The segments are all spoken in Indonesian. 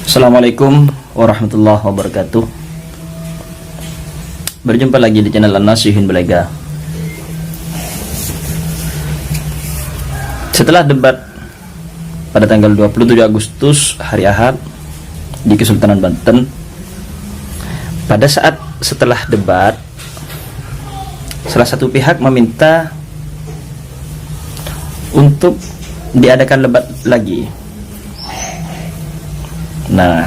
Assalamualaikum warahmatullahi wabarakatuh. Berjumpa lagi di channel An-Nasihin Belega. Setelah debat pada tanggal 27 Agustus hari Ahad di Kesultanan Banten, pada saat setelah debat, salah satu pihak meminta untuk diadakan debat lagi. Nah,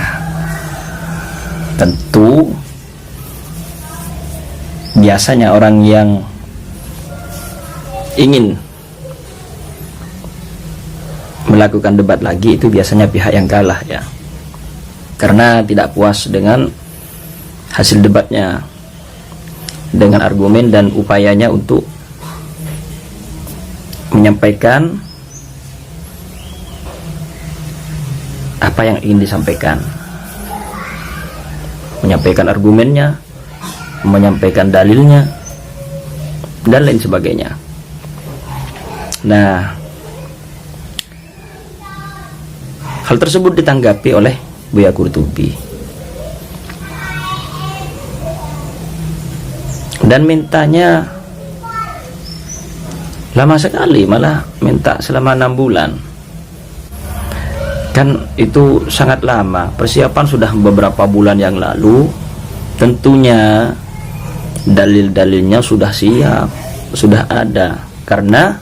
tentu biasanya orang yang ingin melakukan debat lagi itu biasanya pihak yang kalah, ya, karena tidak puas dengan hasil debatnya, dengan argumen dan upayanya untuk menyampaikan apa yang ingin disampaikan, menyampaikan argumennya, menyampaikan dalilnya, dan lain sebagainya. Nah, hal tersebut ditanggapi oleh Buya Qurtubi dan mintanya lama sekali, malah minta selama 6 bulan. Kan itu sangat lama, persiapan sudah beberapa bulan yang lalu, tentunya dalil-dalilnya sudah siap, sudah ada, karena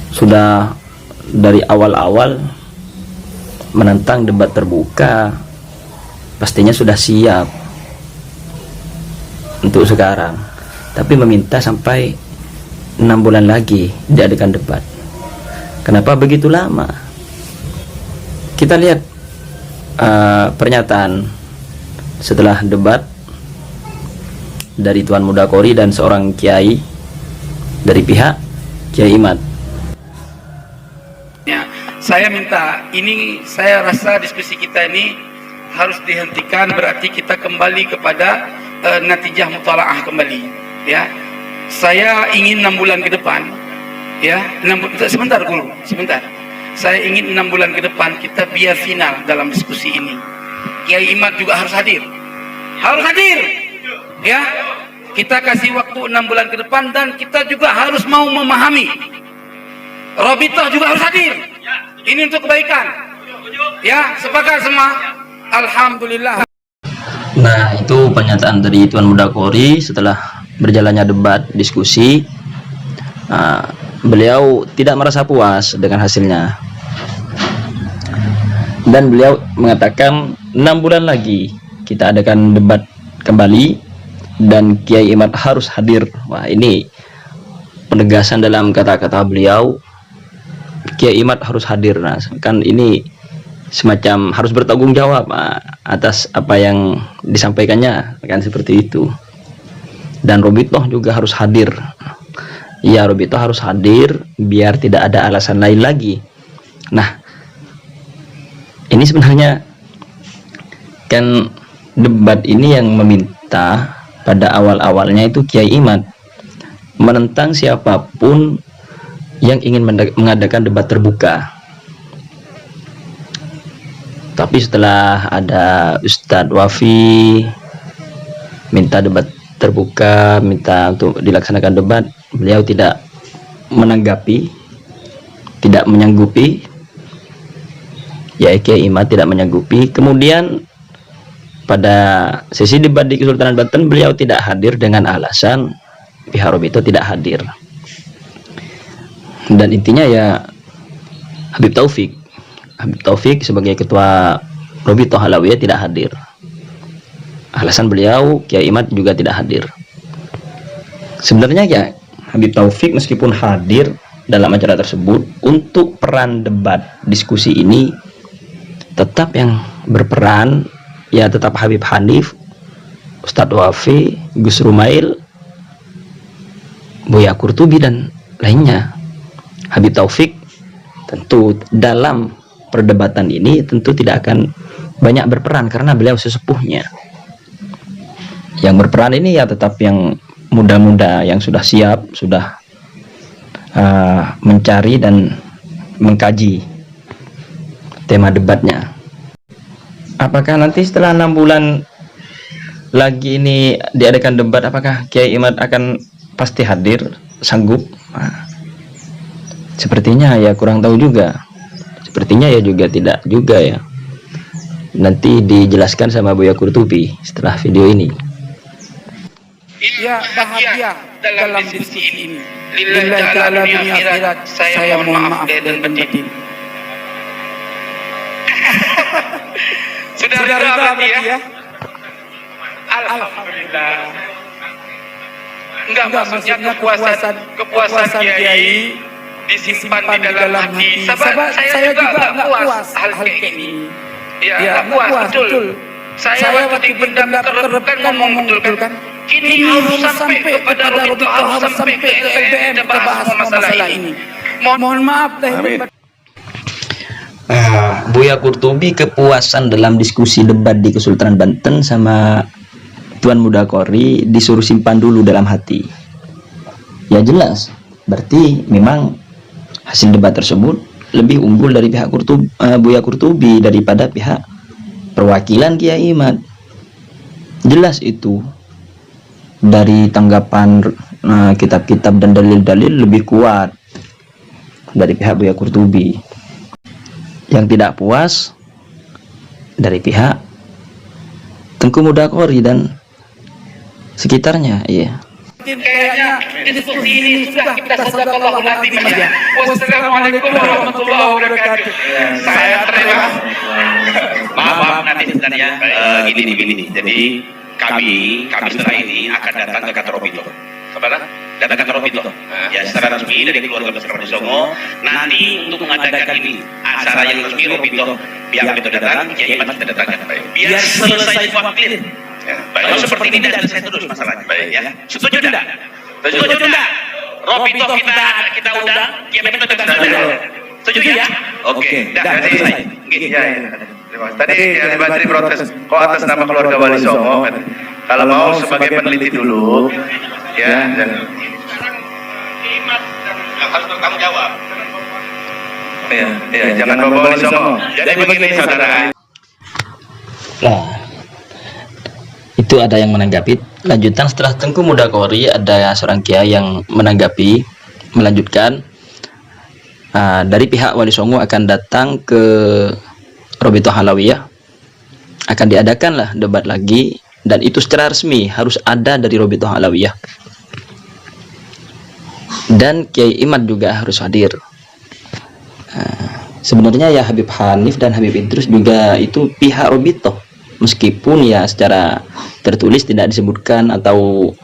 sudah dari awal-awal menentang debat terbuka, pastinya sudah siap untuk sekarang, tapi meminta sampai 6 bulan lagi diadakan debat. Kenapa begitu lama? Kita lihat pernyataan setelah debat dari Tuan Mudakori dan seorang kiai dari pihak Kiai Imad. Ya, saya minta, ini saya rasa diskusi kita ini harus dihentikan, berarti kita kembali kepada natijah mutalaah kembali. Ya, saya ingin 6 bulan ke depan. Ya, sebentar guru, sebentar. Saya ingin 6 bulan ke depan kita biar final dalam diskusi ini. Kiai Imad juga harus hadir. Harus hadir. Ya, kita kasih waktu 6 bulan ke depan dan kita juga harus mau memahami. Robitoh juga harus hadir. Ini untuk kebaikan. Ya, sepakat semua. Alhamdulillah. Nah, itu pernyataan dari Tuan Mudakori setelah berjalannya debat diskusi. Beliau tidak merasa puas dengan hasilnya dan beliau mengatakan 6 bulan lagi kita adakan debat kembali dan Kiai Imad harus hadir. Wah, ini penegasan dalam kata-kata beliau, Kiai Imad harus hadir. Nah, kan ini semacam harus bertanggung jawab atas apa yang disampaikannya, kan seperti itu. Dan Robitoh juga harus hadir. Ya, Robito harus hadir biar tidak ada alasan lain lagi. Nah, ini sebenarnya kan debat ini yang meminta pada awal-awalnya itu Kiai Imad menentang siapapun yang ingin mengadakan debat terbuka. Tapi setelah ada Ustadz Wafi minta debat terbuka, minta untuk dilaksanakan debat, beliau tidak menanggapi, tidak menyanggupi. Ya, Kiai Imad tidak menyanggupi. Kemudian pada sesi debat di Kesultanan Banten beliau tidak hadir dengan alasan pihak Robito tidak hadir. Dan intinya ya Habib Taufik sebagai ketua Robito Halawiyah tidak hadir. Alasan beliau Kiai Imad juga tidak hadir. Sebenarnya ya Habib Taufik meskipun hadir dalam acara tersebut, untuk peran debat diskusi ini tetap yang berperan ya tetap Habib Hanif, Ustadz Wafi, Gus Rumail, Buya Qurtubi dan lainnya. Habib Taufik tentu dalam perdebatan ini tentu tidak akan banyak berperan karena beliau sesepuhnya. Yang berperan ini ya tetap yang muda-muda yang sudah siap, sudah mencari dan mengkaji tema debatnya. Apakah nanti setelah 6 bulan lagi ini diadakan debat, apakah Kiai Imad akan pasti hadir, sanggup? Nah, sepertinya ya kurang tahu juga. Sepertinya ya juga tidak juga ya. Nanti dijelaskan sama Buya Qurtubi setelah video ini. Ya, bahagia dalam diskusi ini. Lillahi ta'ala dunia akhirat, saya mohon maaf dan batin. Sudah berarti ya? Alhamdulillah. Enggak, maksudnya kepuasan Kiai disimpan di dalam hati. Sahabat, saya juga enggak puas hal kayak ini. Ya, enggak puas, betul. Saya waktu dibendak kan ngomong betul kan? Ini harus sampai kepada Robito, harus sampai ke LBM, kita bahas masalah ini. Mohon maaf lahir batin. Buya Qurtubi kepuasan dalam diskusi debat di Kesultanan Banten sama Tuan Muda Qori disuruh simpan dulu dalam hati. Ya jelas, berarti memang hasil debat tersebut lebih unggul dari pihak Buya Qurtubi daripada pihak perwakilan Kiai Imad. Jelas itu. Dari tanggapan kitab-kitab dan dalil-dalil lebih kuat dari pihak Buya Qurtubi. Yang tidak puas dari pihak Tengku Muda Qori dan sekitarnya. Iya. Kayaknya diskusi ini sudah kita sadaqallahu al-azim aja. Wassalamualaikum warahmatullahi wabarakatuh. Saya terima. Maaf nanti sebentar ya. Gini. Jadi kami setelah ini akan datang ke kantor Robito. Kemana? Datang ke kantor Robito. Ya secara resmi dari keluarga besar Wali Songo. Nanti untuk mengadakan ini acara yang resmi Robito, biar Robito datang, Kiai Imad kita datang. Biar selesai semua clear. Kalau seperti ini tidak selesai terus masalahnya. Baik ya. Setuju tidak? Setuju tidak? Robito kita undang, Kiai Imad kita datang. Setuju ya? Oke. Dah selesai. Ya. Tadi Kiai Badri protes kok atas nama keluarga Wali Songo. Kalau mau sebagai peneliti dulu, ya. Harus bertanggung jawab. Ya, jangan bawa Wali Songo. Jadi begini saudara. Nah, itu ada yang menanggapi. Lanjutan setelah Tengku Muda Qori ada seorang kiai yang menanggapi, melanjutkan. Dari pihak Wali Songo akan datang ke Robito Halawiyah, akan diadakanlah debat lagi, dan itu secara resmi harus ada dari Robito Halawiyah, dan Kiai Imad juga harus hadir. Sebenarnya ya Habib Hanif dan Habib Idrus juga itu pihak Robito, meskipun ya secara tertulis tidak disebutkan atau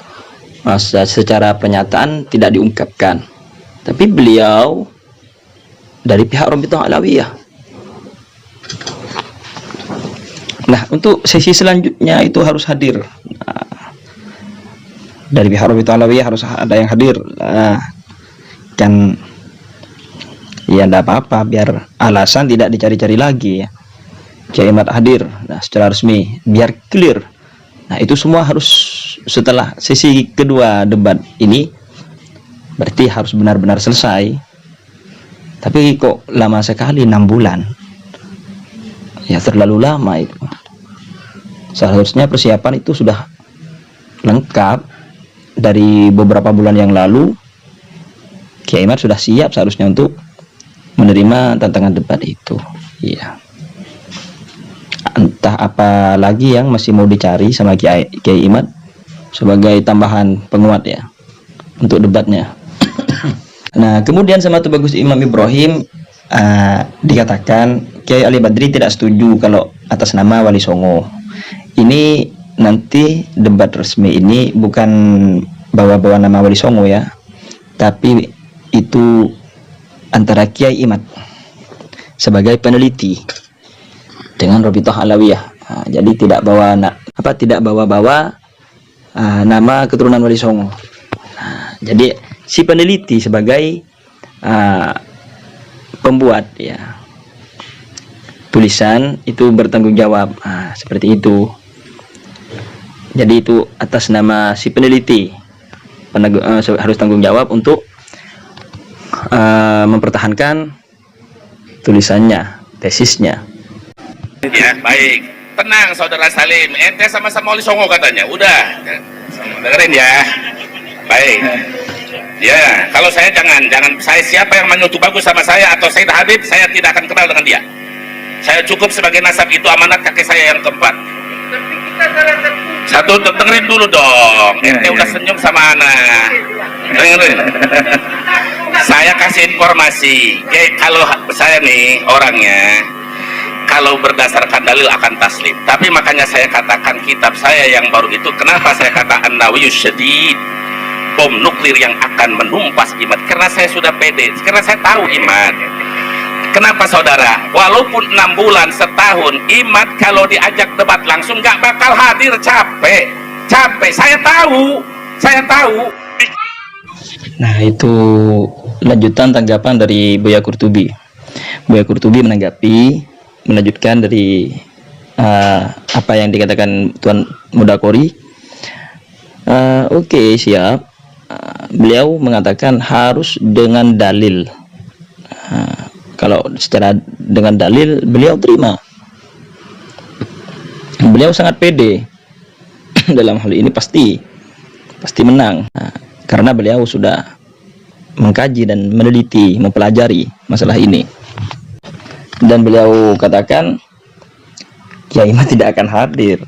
secara pernyataan tidak diungkapkan, tapi beliau dari pihak Robito Halawiyah. Nah, untuk sesi selanjutnya itu harus hadir. Dari pihak Robito Halawiyah harus ada yang hadir. Kan ya tidak apa-apa, biar alasan tidak dicari-cari lagi ya. Kiai Imad hadir, nah secara resmi biar clear. Nah, itu semua harus setelah sesi kedua debat ini, berarti harus benar-benar selesai. Tapi kok lama sekali, 6 bulan. Ya terlalu lama itu. Seharusnya persiapan itu sudah lengkap dari beberapa bulan yang lalu. Kiai Imad sudah siap seharusnya untuk menerima tantangan debat itu. Iya. Entah apa lagi yang masih mau dicari sama Kiai Imad sebagai tambahan penguat ya untuk debatnya. Nah, kemudian sama Tubagus Imam Ibrahim dikatakan Kiai Ali Badri tidak setuju kalau atas nama Wali Songo. Ini nanti debat resmi ini bukan bawa-bawa nama Wali Songo ya, tapi itu antara Kiai Imad sebagai peneliti dengan Robito Halawiyah. Jadi tidak bawa nama keturunan Wali Songo. Jadi si peneliti sebagai pembuat ya tulisan itu bertanggung jawab, seperti itu. Jadi itu atas nama si peneliti harus tanggung jawab untuk mempertahankan tulisannya, tesisnya. Ya, baik. Tenang Saudara Salim, ente sama-sama Wali Songo katanya. Udah. Dengerin ya. Baik. Ya, kalau saya jangan saya siapa yang menyutu bagus sama saya atau Said Habib, saya tidak akan kenal dengan dia. Saya cukup sebagai nasab, itu amanat kakek saya yang keempat. Satu, dengerin dulu dong. Ente udah senyum sama anak. Dengerin. Saya kasih informasi. Kalau saya nih orangnya, kalau berdasarkan dalil akan taslim. Tapi makanya saya katakan kitab saya yang baru itu, kenapa saya kata An-Nawiyus Syadid, bom nuklir yang akan menumpas iman. Karena saya sudah pede, karena saya tahu iman. Kenapa saudara? Walaupun 6 bulan, setahun, Imad kalau diajak debat langsung nggak bakal hadir, capek. Saya tahu. Nah, itu lanjutan tanggapan dari Buya Qurtubi. Buya Qurtubi menanggapi, melanjutkan dari apa yang dikatakan Tuan Mudakori. Oke, siap. Beliau mengatakan harus dengan dalil. Kalau secara dengan dalil beliau terima. Beliau sangat pede dalam hal ini, pasti menang. Karena beliau sudah mengkaji dan meneliti, mempelajari masalah ini. Dan beliau katakan Kiai Imad tidak akan hadir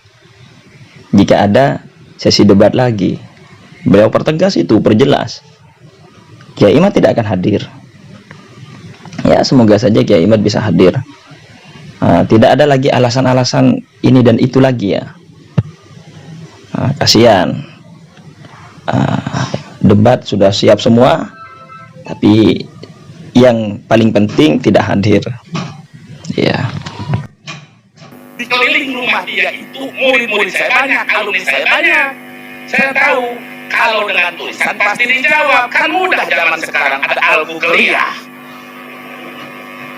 jika ada sesi debat lagi. Beliau pertegas itu, perjelas Kiai Imad tidak akan hadir. Ya, semoga saja Kiai Imad bisa hadir. Tidak ada lagi alasan-alasan ini dan itu lagi ya. Kasihan. Debat sudah siap semua, tapi yang paling penting tidak hadir. Ya. Di keliling rumah dia itu murid-murid saya banyak, alumni saya banyak. Saya tahu kalau dengan tulisan pasti dijawab, kan mudah zaman sekarang ada al-Googliyah.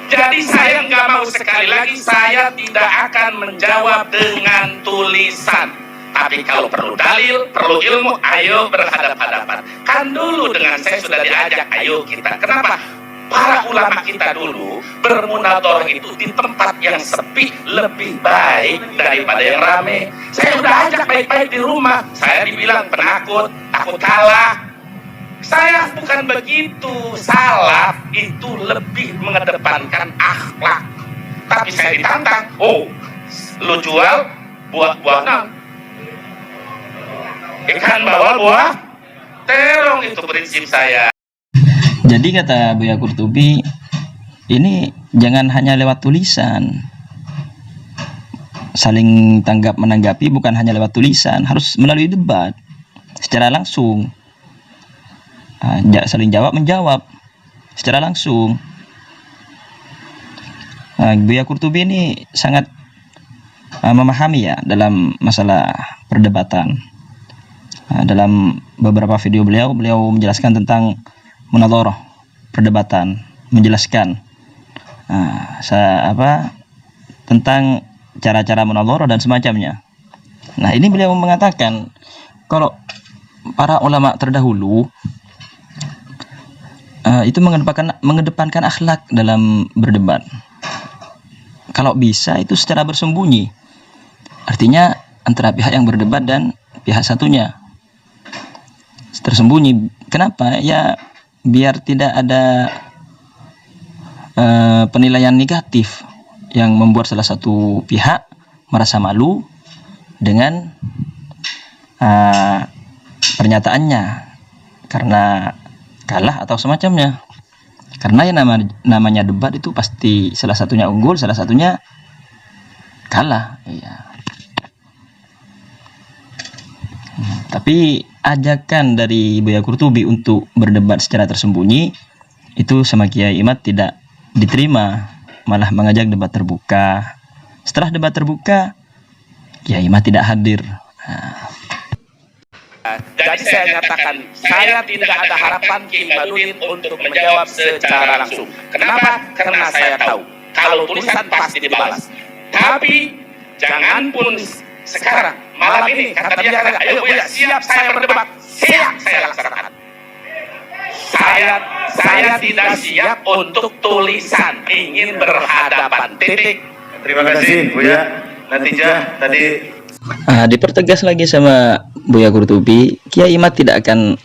Jadi saya nggak mau, sekali lagi saya tidak akan menjawab dengan tulisan. Tapi kalau perlu dalil, perlu ilmu, ayo berhadapan-hadapan. Kan dulu dengan saya sudah diajak, ayo kita. Kenapa? Para ulama kita dulu bermunadharah itu di tempat yang sepi lebih baik daripada yang rame. Saya udah ajak baik-baik di rumah. Saya dibilang penakut, takut kalah. Saya bukan begitu. Salaf itu lebih mengedepankan akhlak. Tapi saya ditantang, oh, lu jual buah-buahan, ikan bawa buah terong, itu prinsip saya. Jadi kata Buya Qurtubi, ini jangan hanya lewat tulisan. Saling tanggap menanggapi bukan hanya lewat tulisan, harus melalui debat secara langsung. Saling jawab menjawab secara langsung. Buya Qurtubi ini sangat memahami ya dalam masalah perdebatan. Dalam beberapa video beliau menjelaskan tentang munadharah, perdebatan, menjelaskan tentang cara-cara munadharah dan semacamnya. Nah, ini beliau mengatakan kalau para ulama terdahulu itu mengedepankan akhlak dalam berdebat. Kalau bisa itu secara bersembunyi, artinya antara pihak yang berdebat dan pihak satunya tersembunyi. Kenapa? Ya biar tidak ada penilaian negatif yang membuat salah satu pihak merasa malu dengan pernyataannya karena kalah atau semacamnya. Karena yang namanya debat itu pasti salah satunya unggul, salah satunya kalah. Iya. Tapi ajakan dari Buya Qurtubi untuk berdebat secara tersembunyi itu sama Kiai Imad tidak diterima, malah mengajak debat terbuka. Setelah debat terbuka, Kiai Imad tidak hadir. Jadi saya nyatakan, saya tidak ada harapan Ki Imaduddin untuk menjawab secara langsung. Kenapa? Karena saya tahu kalau tulisan pasti dibalas. Tapi jangan pun sekarang, malam ini kata dia, ayo Buya, siap saya berdebat, siap saya laksanakan. Saya tidak siap untuk tulisan, ingin berhadapan. Titik. Terima kasih Buya. Natijah tadi Dipertegas lagi sama Buya Qurtubi, Kiai Imad tidak akan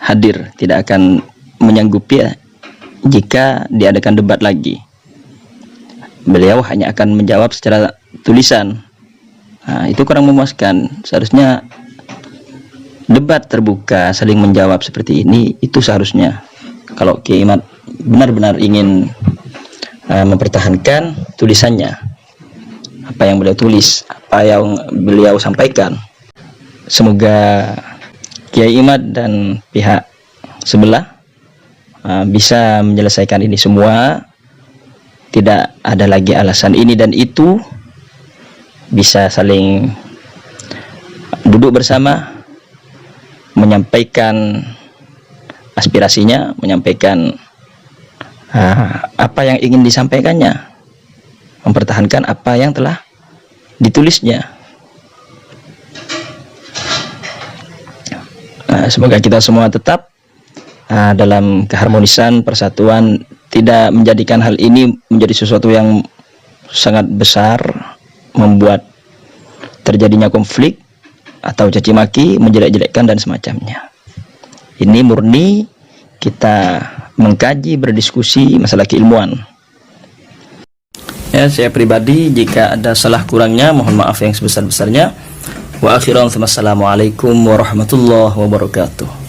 hadir, tidak akan menyanggupi ya, jika diadakan debat lagi. Beliau hanya akan menjawab secara tulisan. Itu kurang memuaskan. Seharusnya debat terbuka, saling menjawab seperti ini, itu seharusnya. Kalau Kiai Imad benar-benar ingin mempertahankan tulisannya, apa yang beliau tulis, apa yang beliau sampaikan. Semoga Kiai Imad dan pihak sebelah bisa menyelesaikan ini semua, tidak ada lagi alasan ini dan itu, bisa saling duduk bersama, menyampaikan aspirasinya, menyampaikan apa yang ingin disampaikannya, mempertahankan apa yang telah ditulisnya. Semoga kita semua tetap dalam keharmonisan, persatuan, tidak menjadikan hal ini menjadi sesuatu yang sangat besar, membuat terjadinya konflik atau caci maki, menjelek-jelekkan dan semacamnya. Ini murni kita mengkaji, berdiskusi masalah keilmuan. Ya, saya pribadi jika ada salah kurangnya mohon maaf yang sebesar-besarnya. Wa akhiran, wassalamualaikum warahmatullahi wabarakatuh.